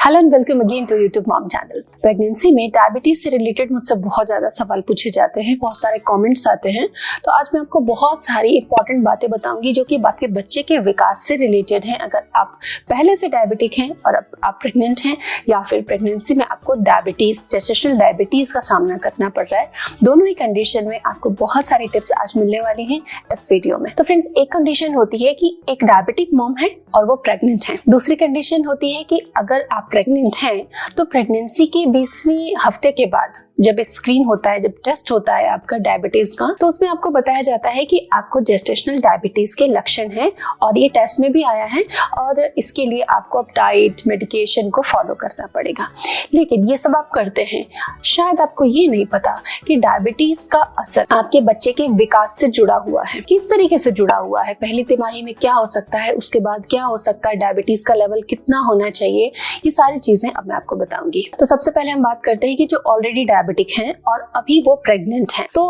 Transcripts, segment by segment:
Hello and welcome again to YouTube mom channel. Pregnancy में diabetes से related मुझसे बहुत ज्यादा सवाल पूछे जाते हैं, बहुत सारे कमेंट्स आते हैं। तो आज मैं आपको बहुत सारी इंपॉर्टेंट बातें बताऊंगी जो कि आपके बच्चे के विकास से रिलेटेड हैं। अगर आप पहले से डायबिटिक हैं और अब आप प्रेग्नेंट हैं या फिर प्रेगनेंसी में आपको डायबिटीज, जेस्टेशनल डायबिटीज का सामना करना पड़ रहा है, दोनों ही कंडीशन में आपको बहुत सारी टिप्स आज मिलने वाली हैं इस वीडियो में। तो फ्रेंड्स, एक कंडीशन होती है कि एक डायबिटिक मॉम है और वो प्रेग्नेंट है। दूसरी कंडीशन होती है कि अगर आप प्रेग्नेंट हैं तो प्रेगनेंसी के 20वें हफ्ते के बाद जब स्क्रीन होता है, जब टेस्ट होता है आपका डायबिटीज का, तो उसमें आपको बताया जाता है कि आपको जेस्टेशनल डायबिटीज के लक्षण हैं और ये टेस्ट में भी आया है और इसके लिए आपको अब डाइट, मेडिकेशन को फॉलो करना पड़ेगा। लेकिन ये सब आप करते हैं, शायद आपको ये नहीं पता कि डायबिटीज का असर आपके बच्चे के विकास से जुड़ा हुआ है। किस तरीके से जुड़ा हुआ है, पहली तिमाही में क्या हो सकता है, उसके बाद क्या हो सकता है, डायबिटीज का लेवल कितना होना चाहिए, ये सारी चीजें अब मैं आपको बताऊंगी। तो सबसे पहले हम बात करते हैं कि जो ऑलरेडी डायबिटिक हैं और अभी वो प्रेग्नेंट हैं। तो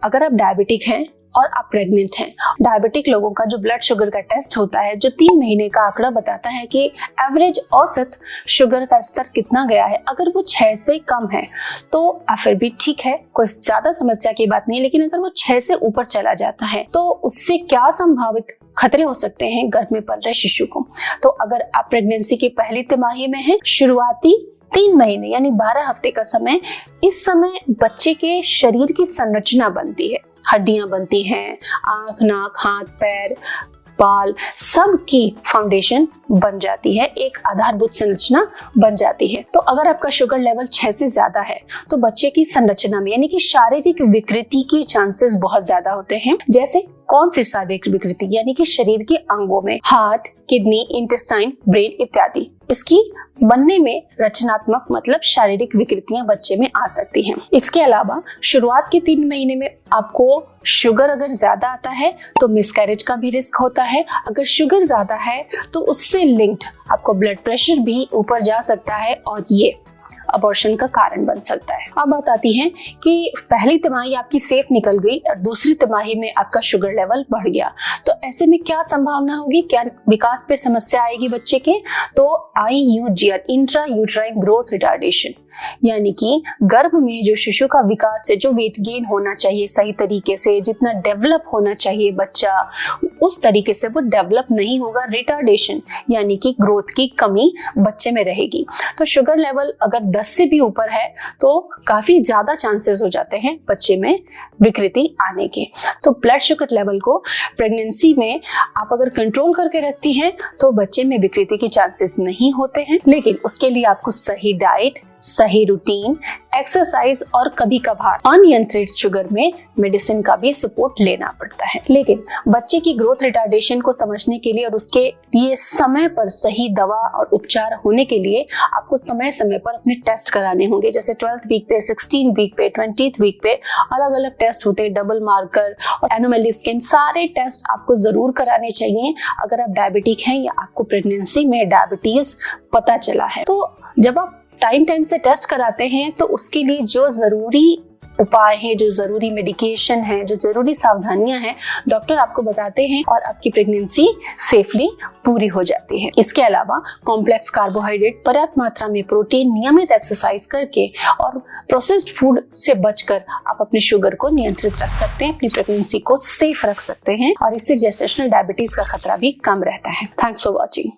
अगर आप डायबिटिक हैं और आप प्रेग्नेंट हैं, डायबिटिक लोगों का जो ब्लड शुगर का टेस्ट होता है, जो 3 महीने का आंकड़ा बताता है कि एवरेज औसत शुगर का स्तर कितना गया है। अगर वो 6 से कम है तो फिर भी ठीक है, कोई ज्यादा समस्या की बात नहीं। लेकिन अगर वो 6 से ऊपर चला जाता है तो उससे क्या संभावित खतरे हो सकते हैं गर्भ में पल रहे शिशु को। तो अगर आप प्रेगनेंसी की पहली तिमाही में हैं, शुरुआती 3 महीने यानी 12 हफ्ते का समय, इस समय बच्चे के शरीर की संरचना बनती है, हड्डियां बनती हैं, आंख, नाक, हाथ, पैर, बाल, सब की फाउंडेशन बन जाती है, एक आधारभूत संरचना बन जाती है। तो अगर आपका शुगर लेवल 6 से ज्यादा है तो बच्चे की संरचना में यानी कि शारीरिक विकृति के चांसेस बहुत ज्यादा होते हैं। जैसे कौन सी शारीरिक विकृति, यानी कि शरीर के अंगों में हार्ट, किडनी, इंटेस्टाइन, ब्रेन इत्यादि, इसकी बनने में रचनात्मक मतलब शारीरिक विकृतियां बच्चे में आ सकती हैं। इसके अलावा शुरुआत के 3 महीने में आपको शुगर अगर ज्यादा आता है तो मिसकैरेज का भी रिस्क होता है। अगर शुगर ज्यादा है तो उससे लिंक्ड आपको ब्लड प्रेशर भी ऊपर जा सकता है और ये अबॉर्शन का कारण बन सकता है। अब बात आती है कि पहली तिमाही आपकी सेफ निकल गई और दूसरी तिमाही में आपका शुगर लेवल बढ़ गया, तो ऐसे में क्या संभावना होगी, क्या विकास पे समस्या आएगी बच्चे के। तो IUGR, intra uterine growth retardation, यानी कि गर्भ में जो शिशु का विकास है, जो वेट गेन होना चाहिए सही तरीके से, जितना डेवलप होना चाहिए बच्चा, उस तरीके से वो डेवलप नहीं होगा। रिटार्डेशन यानी कि ग्रोथ की कमी बच्चे में रहेगी। तो शुगर लेवल अगर 10 से भी ऊपर है तो काफी ज्यादा चांसेस हो जाते हैं बच्चे में विकृति आने के। तो ब्लड शुगर लेवल को प्रेगनेंसी में आप अगर कंट्रोल करके रखती हैं तो बच्चे में विकृति के चांसेस नहीं होते हैं। लेकिन उसके लिए आपको सही डाइट, सही रूटीन, एक्सरसाइज और कभी कभार अनियंत्रित शुगर में मेडिसिन का भी सपोर्ट लेना पड़ता है। लेकिन बच्चे की ग्रोथ रिटार्डेशन को समझने के लिए और उसके लिए समय पर सही दवा और उपचार होने के लिए आपको समय समय पर अपने टेस्ट कराने होंगे। जैसे 12th वीक पे, 16 वीक पे, 20th वीक पे अलग अलग टेस्ट होते हैं, डबल मार्कर और एनोमली स्कैन, सारे टेस्ट आपको जरूर कराने चाहिए अगर आप डायबिटिक हैं या आपको प्रेगनेंसी में डायबिटीज पता चला है। तो जब आप टाइम से टेस्ट कराते हैं तो उसके लिए जो जरूरी उपाय हैं, जो जरूरी मेडिकेशन है, जो जरूरी सावधानियां हैं, डॉक्टर आपको बताते हैं और आपकी प्रेगनेंसी सेफली पूरी हो जाती है। इसके अलावा कॉम्प्लेक्स कार्बोहाइड्रेट, पर्याप्त मात्रा में प्रोटीन, नियमित एक्सरसाइज करके और प्रोसेस्ड फूड से बचकर आप अपने शुगर को नियंत्रित रख सकते हैं, अपनी प्रेगनेंसी को सेफ रख सकते हैं और इससे जेस्टेशनल डायबिटीज का खतरा भी कम रहता है। Thanks for watching.